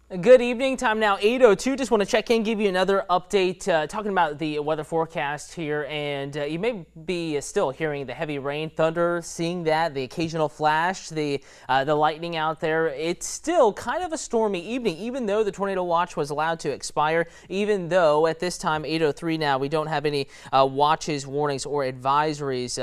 Good evening. Time now 8:02. Just want to check in, give you another update, talking about the weather forecast here. And you may be still hearing the heavy rain, thunder, seeing that, the occasional flash, the lightning out there. It's still kind of a stormy evening, even though the tornado watch was allowed to expire, even though at this time, 8:03 now, we don't have any watches, warnings, or advisories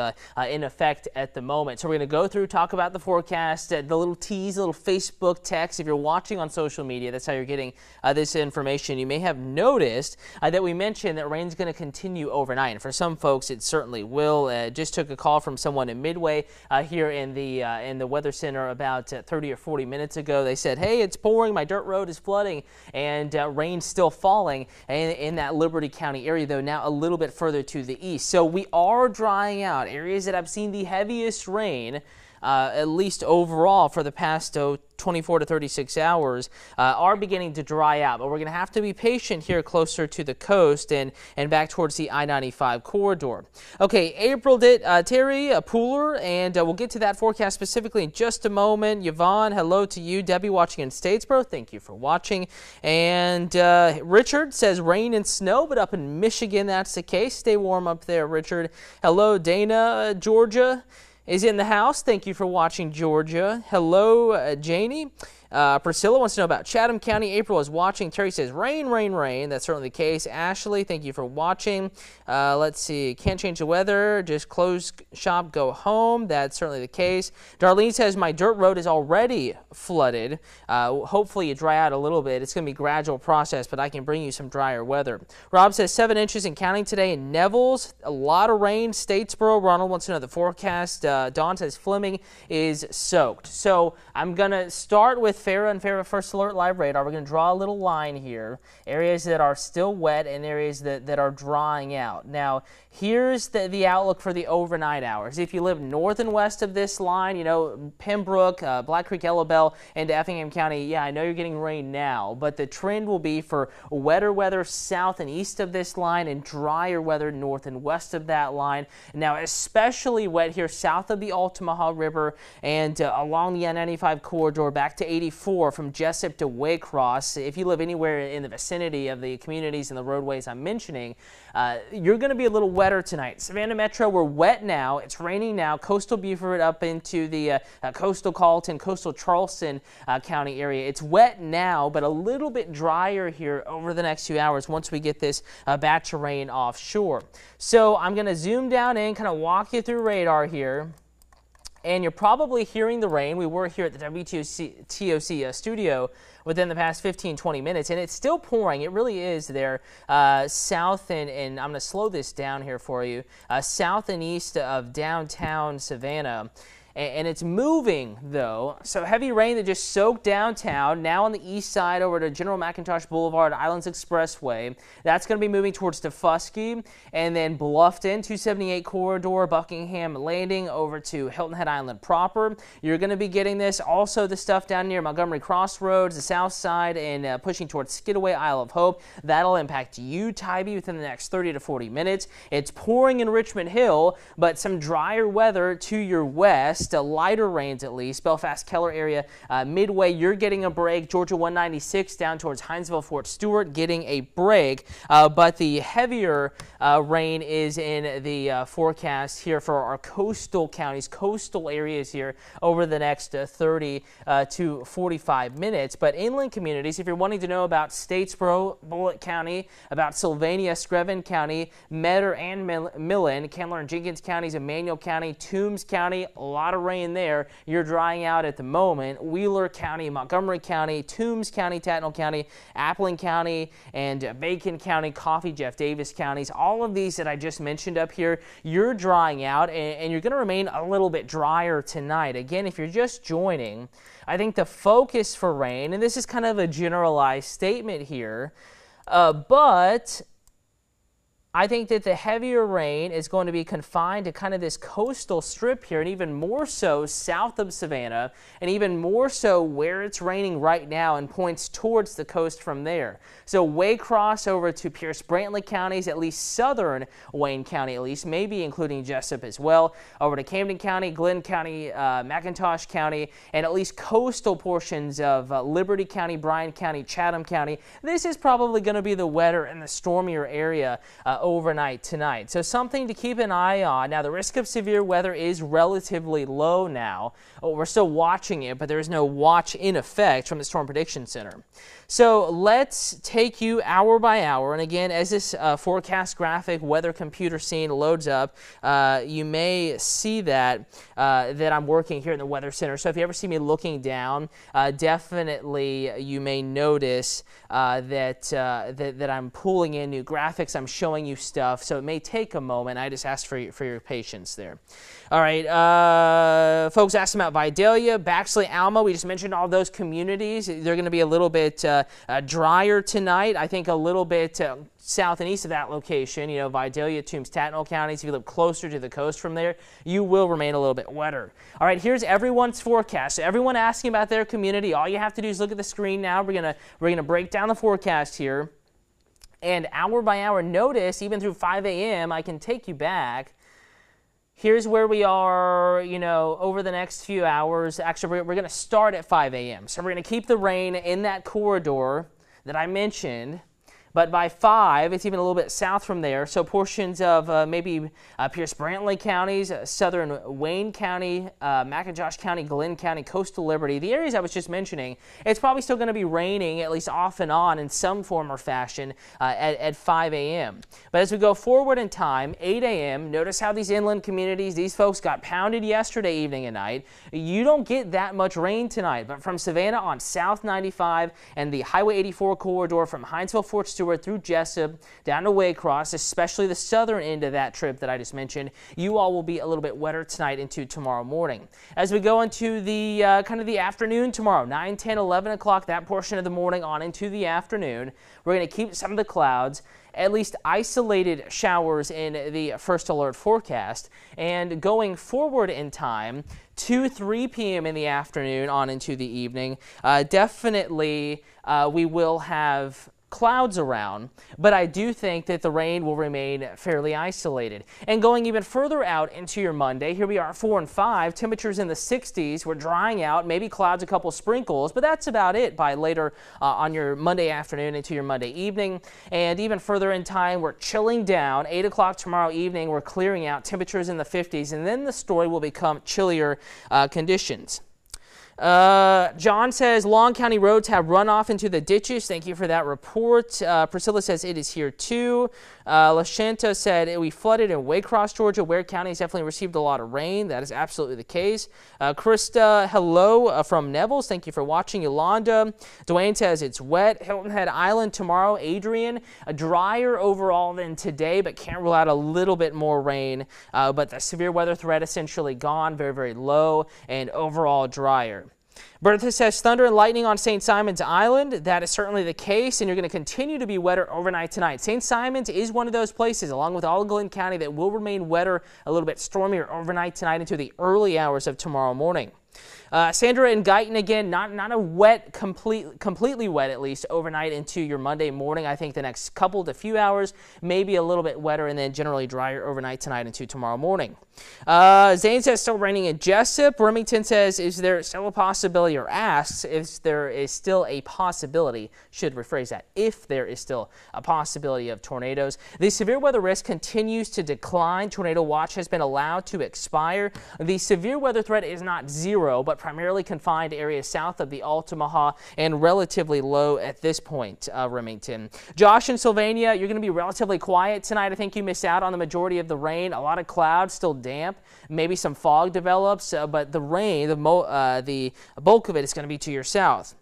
in effect at the moment. So we're going to go through, talk about the forecast, the little tease, little Facebook text. If you're watching on social media, that's how you're getting this information. You may have noticed that we mentioned that rain's going to continue overnight, and for some folks it certainly will. Just took a call from someone in Midway here in the weather center about 30 or 40 minutes ago. They said, hey, it's pouring, my dirt road is flooding, and rain's still falling in that Liberty County area, though now a little bit further to the east. So we are drying out. Areas that have seen the heaviest rain, at least overall for the past 24 to 36 hours, are beginning to dry out. But we're going to have to be patient here closer to the coast and back towards the I-95 corridor. Okay, April did Terry Pooler, and we'll get to that forecast specifically in just a moment. Yvonne, hello to you. Debbie watching in Statesboro, thank you for watching. And Richard says rain and snow, but up in Michigan that's the case. Stay warm up there, Richard. Hello, Dana, Georgia is in the house. Thank you for watching, Georgia. Hello, Janie. Priscilla wants to know about Chatham County. April is watching. Terry says rain, rain, rain. That's certainly the case. Ashley, thank you for watching. Let's see. Can't change the weather. Just close shop, go home. That's certainly the case. Darlene says my dirt road is already flooded. Hopefully you dry out a little bit. It's going to be a gradual process, but I can bring you some drier weather. Rob says 7 inches and counting today in Neville's. A lot of rain. Statesboro. Ronald wants to know the forecast. Dawn says Fleming is soaked. So I'm going to start with FARA and FARA First Alert Live Radar. We're going to draw a little line here. Areas that are still wet and areas that are drying out. Now, here's the outlook for the overnight hours. If you live north and west of this line, you know, Pembroke, Black Creek, Yellow Bell, and Effingham County, yeah, I know you're getting rain now, but the trend will be for wetter weather south and east of this line and drier weather north and west of that line. Now, especially wet here south of the Altamaha River and along the I-95 corridor back to 84 from Jessup to Waycross. If you live anywhere in the vicinity of the communities and the roadways I'm mentioning, you're going to be a little wetter tonight. Savannah Metro, we're wet now. It's raining now. Coastal Beaufort up into the coastal Carlton, coastal Charleston County area. It's wet now, but a little bit drier here over the next few hours once we get this batch of rain offshore. So I'm going to zoom down in, kind of walk you through radar here. And you're probably hearing the rain. We were here at the WTOC studio within the past 15-20 minutes, and it's still pouring. It really is there south and I'm going to slow this down here for you, south and east of downtown Savannah. And it's moving, though. So heavy rain that just soaked downtown, now on the east side over to General McIntosh Boulevard, Islands Expressway. That's going to be moving towards Tefusky, and then Bluffton, 278 corridor, Buckingham Landing over to Hilton Head Island proper. You're going to be getting this. Also, the stuff down near Montgomery Crossroads, the south side, and pushing towards Skidaway, Isle of Hope. That'll impact you, Tybee, within the next 30 to 40 minutes. It's pouring in Richmond Hill, but some drier weather to your west. Lighter rains at least. Belfast, Keller area, Midway, you're getting a break. Georgia 196 down towards Hinesville, Fort Stewart, getting a break. But the heavier rain is in the forecast here for our coastal counties, coastal areas here over the next 30 to 45 minutes. But inland communities, if you're wanting to know about Statesboro, Bullitt County, about Sylvania, Screven County, Metter and Millen, Candler and Jenkins counties, Emmanuel County, Toombs County, a lot of rain there. You're drying out at the moment. Wheeler County, Montgomery County, Toombs County, Tattnall County, Appling County, and Bacon County, Coffee, Jeff Davis counties. All of these that I just mentioned up here, you're drying out, and you're going to remain a little bit drier tonight. Again, if you're just joining, I think the focus for rain, and this is kind of a generalized statement here, but I think that the heavier rain is going to be confined to kind of this coastal strip here, and even more so south of Savannah, and even more so where it's raining right now and points towards the coast from there. So Waycross over to Pierce-Brantley counties, at least southern Wayne County at least, maybe including Jessup as well, over to Camden County, Glenn County, McIntosh County, and at least coastal portions of Liberty County, Bryan County, Chatham County. This is probably going to be the wetter and the stormier area overnight tonight. So something to keep an eye on. Now, the risk of severe weather is relatively low now. We're still watching it, but there is no watch in effect from the Storm Prediction Center. So let's take you hour by hour. And again, as this forecast graphic weather computer scene loads up, you may see that I'm working here in the Weather Center. So if you ever see me looking down, definitely you may notice that I'm pulling in new graphics. I'm showing you stuff. So it may take a moment. I just ask for your patience there. All right, folks asked about Vidalia, Baxley, Alma. We just mentioned all those communities. They're going to be a little bit drier tonight. I think a little bit south and east of that location, you know, Vidalia, Toombs, Tattnall counties. If you live closer to the coast from there, you will remain a little bit wetter. All right, here's everyone's forecast. So everyone asking about their community, all you have to do is look at the screen now. We're gonna break down the forecast here. And hour by hour, notice, even through 5 a.m., I can take you back. Here's where we are, you know, over the next few hours. Actually, we're going to start at 5 a.m. So we're going to keep the rain in that corridor that I mentioned. But by 5, it's even a little bit south from there. So portions of maybe Pierce-Brantley counties, southern Wayne County, McIntosh County, Glenn County, coastal Liberty, the areas I was just mentioning, it's probably still going to be raining, at least off and on in some form or fashion at 5 a.m. But as we go forward in time, 8 a.m., notice how these inland communities, these folks got pounded yesterday evening and night. You don't get that much rain tonight. But from Savannah on South 95 and the Highway 84 corridor from Hinesville, Fort Stewart, through Jessup, down to Waycross, especially the southern end of that trip that I just mentioned, you all will be a little bit wetter tonight into tomorrow morning. As we go into the kind of the afternoon tomorrow, 9, 10, 11 o'clock, that portion of the morning on into the afternoon, we're going to keep some of the clouds, at least isolated showers in the first alert forecast. And going forward in time, 2, 3 p.m. in the afternoon on into the evening, definitely we will have clouds around, but I do think that the rain will remain fairly isolated. And going even further out into your Monday, here we are 4 and 5, temperatures in the 60s, we're drying out, maybe clouds, a couple sprinkles, but that's about it by later on your Monday afternoon into your Monday evening. And even further in time, we're chilling down. 8 o'clock tomorrow evening, we're clearing out, temperatures in the 50s, and then the story will become chillier conditions. John says Long County roads have runoff into the ditches. Thank you for that report. Priscilla says it is here too. Lashanta said we flooded in Waycross, Georgia. Ware County has definitely received a lot of rain. That is absolutely the case. Krista, hello from Neville's. Thank you for watching. Yolanda. Dwayne says it's wet. Hilton Head Island tomorrow. Adrian, drier overall than today, but can't rule out a little bit more rain. But the severe weather threat essentially gone, very, very low, and overall drier. Bertha says thunder and lightning on St. Simon's Island. That is certainly the case, and you're going to continue to be wetter overnight tonight. St. Simon's is one of those places, along with all of Glenn County, that will remain wetter, a little bit stormier overnight tonight into the early hours of tomorrow morning. Sandra and Guyton, again, not a wet, completely wet at least overnight into your Monday morning. I think the next couple to few hours, maybe a little bit wetter, and then generally drier overnight tonight into tomorrow morning. Zane says still raining in Jessup. Remington says, is there still a possibility, or asks if there is still a possibility, should rephrase that, if there is still a possibility of tornadoes. The severe weather risk continues to decline. Tornado watch has been allowed to expire. The severe weather threat is not zero, but primarily confined to areas south of the Altamaha and relatively low at this point, Remington. Josh in Sylvania, you're going to be relatively quiet tonight. I think you missed out on the majority of the rain. A lot of clouds, still damp. Maybe some fog develops, but the rain, the bulk of it is going to be to your south.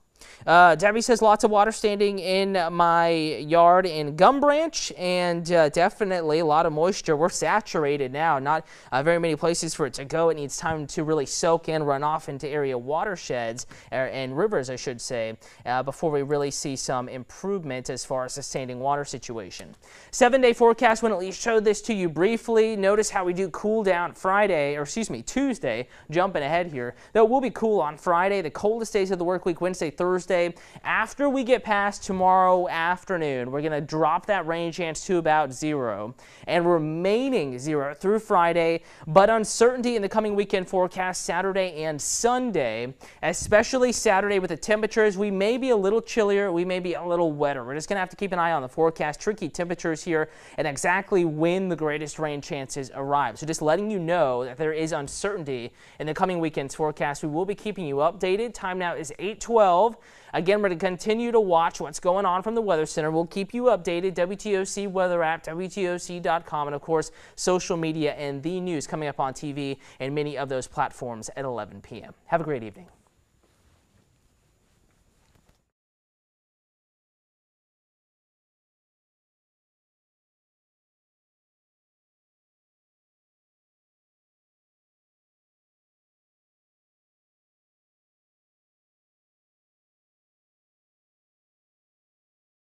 Debbie says lots of water standing in my yard in Gum Branch, and definitely a lot of moisture. We're saturated now. Not very many places for it to go. It needs time to really soak in, run off into area watersheds and rivers, I should say, before we really see some improvement as far as the standing water situation. 7-day forecast went at least showed this to you briefly. Notice how we do cool down Tuesday, jumping ahead here. Though it will be cool on Friday, the coldest days of the work week, Wednesday, Thursday. After we get past tomorrow afternoon, we're going to drop that rain chance to about 0 and remaining 0 through Friday, but uncertainty in the coming weekend forecast Saturday and Sunday, especially Saturday with the temperatures. We may be a little chillier, we may be a little wetter. We're just going to have to keep an eye on the forecast. Tricky temperatures here and exactly when the greatest rain chances arrive. So just letting you know that there is uncertainty in the coming weekend's forecast. We will be keeping you updated. Time now is 8:12. Again, we're going to continue to watch what's going on from the Weather Center. We'll keep you updated. WTOC weather app, WTOC.com, and of course, social media and the news coming up on TV and many of those platforms at 11 p.m. Have a great evening.